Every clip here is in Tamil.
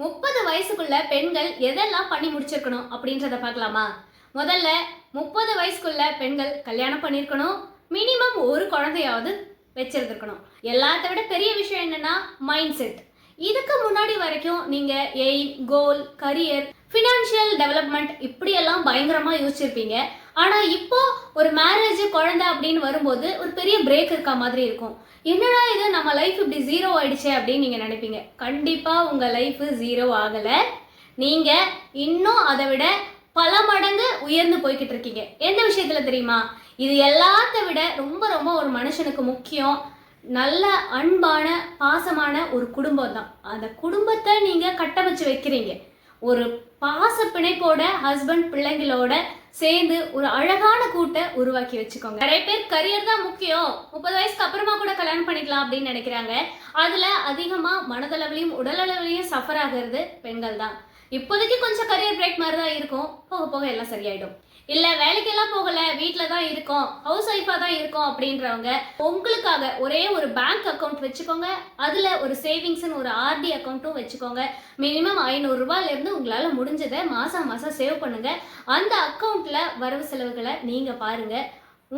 30 வயசுக்குள்ள பெண்கள் எதெல்லாம் பண்ணி முடிச்சிருக்கணும் அப்படின்றத பார்க்கலாமா? முதல்ல 30 வயசுக்குள்ள பெண்கள் கல்யாணம் பண்ணியிருக்கணும். மினிமம் ஒரு குழந்தையாவது வச்சிருந்திருக்கணும். எல்லாத்த விட பெரிய விஷயம் என்னன்னா மைண்ட் செட். இதுக்கு முன்னாடி வரைக்கும் நீங்க எய்ம், கோல், கரியர், ஃபினான்ஷியல் டெவலப்மெண்ட் இப்படியெல்லாம் பயங்கரமா யோசிச்சிருப்பீங்க. ஆனா இப்போ ஒரு மேரேஜ், குழந்தை அப்படின்னு வரும்போது ஒரு பெரிய பிரேக் இருக்க மாதிரி இருக்கும். என்னடா இது, நம்ம லைஃப் இப்படி ஜீரோ ஆயிடுச்சே அப்படின்னு நீங்க நினைப்பீங்க. கண்டிப்பா உங்க லைஃப் ஜீரோ ஆகல. நீங்க இன்னும் அதை விட பல மடங்கு உயர்ந்து போய்கிட்டு இருக்கீங்க. எந்த விஷயத்துல தெரியுமா? இது எல்லாத்த விட ரொம்ப ரொம்ப ஒரு மனுஷனுக்கு முக்கியம் நல்ல அன்பான பாசமான ஒரு குடும்பம் தான். அந்த குடும்பத்தை நீங்க கட்டமைச்சு வைக்கிறீங்க. ஒரு பாச பிணைப்போட ஹஸ்பண்ட் பிள்ளைங்களோட சேர்ந்து ஒரு அழகான கூட்டை உருவாக்கி வச்சுக்கோங்க. நிறைய பேர் கரியர் தான் முக்கியம், 30 வயசுக்கு அப்புறமா கூட கல்யாணம் பண்ணிக்கலாம் அப்படின்னு நினைக்கிறாங்க. அதுல அதிகமா மனதளவிலையும் உடலளவிலையும் சஃபர் ஆகிறது பெண்கள் தான். இப்போதைக்கு கொஞ்சம் கரியர் பிரேக் மாதிரி தான் இருக்கும், போக போக எல்லாம் சரியாயிடும். இல்ல வேலைக்கெல்லாம் போகல, வீட்டுல தான் இருக்கோம், ஹவுஸ் ஒய்ஃபா தான் இருக்கோம் அப்படின்றவங்க உங்களுக்காக ஒரே ஒரு பேங்க் அக்கௌண்ட் வச்சுக்கோங்க. அதுல ஒரு சேவிங்ஸ்னு ஒரு ஆர்டி அக்கௌண்ட்டும் வச்சுக்கோங்க. மினிமம் 500 ரூபாயில இருந்து உங்களால முடிஞ்சதை மாசம் மாசம் சேவ் பண்ணுங்க. அந்த அக்கௌண்ட்ல வரவு செலவுகளை நீங்க பாருங்க.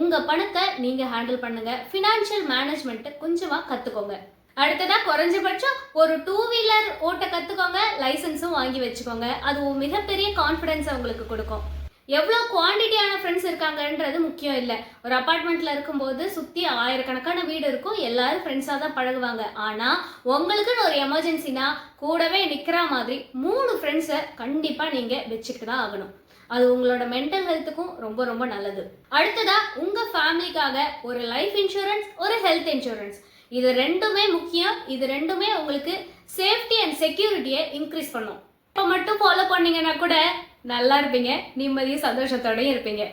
உங்க பணத்தை நீங்க ஹேண்டில் பண்ணுங்க. ஃபினான்ஷியல் மேனேஜ்மெண்ட் கொஞ்சமா கத்துக்கோங்க. அடுத்ததா குறைஞ்சபட்சம் ஒரு 2 வீலர் ஓட்ட கத்துக்கோங்க. லைசன்ஸும் வாங்கி வச்சுக்கோங்க. அது மிகப்பெரிய கான்ஃபிடன்ஸ் உங்களுக்கு கொடுக்கும். எவ்வளோ குவான்டிட்டியான ஃப்ரெண்ட்ஸ் இருக்காங்கன்றது முக்கியம் இல்லை. ஒரு அப்பார்ட்மெண்ட்ல இருக்கும்போது சுற்றி ஆயிரக்கணக்கான வீடு இருக்கும், எல்லாரும் ஃப்ரெண்ட்ஸாக தான் பழகுவாங்க. ஆனால் உங்களுக்குன்னு ஒரு எமர்ஜென்சினா கூடவே நிற்கிற மாதிரி 3 ஃப்ரெண்ட்ஸை கண்டிப்பாக நீங்கள் வச்சுக்கிட்டு தான் ஆகணும். அது உங்களோட மென்டல் ஹெல்த்துக்கும் ரொம்ப ரொம்ப நல்லது. அடுத்ததா உங்கள் ஃபேமிலிக்காக ஒரு லைஃப் இன்சூரன்ஸ், ஒரு ஹெல்த் இன்சூரன்ஸ், இது ரெண்டுமே முக்கியம். இது ரெண்டுமே உங்களுக்கு சேஃப்டி அண்ட் செக்யூரிட்டியை இன்க்ரீஸ் பண்ணும். இப்போ மட்டும் ஃபாலோ பண்ணீங்கன்னா கூட நல்லா இருப்பீங்க, நிம்மதியும் சந்தோஷத்தோடயும் இருப்பீங்க.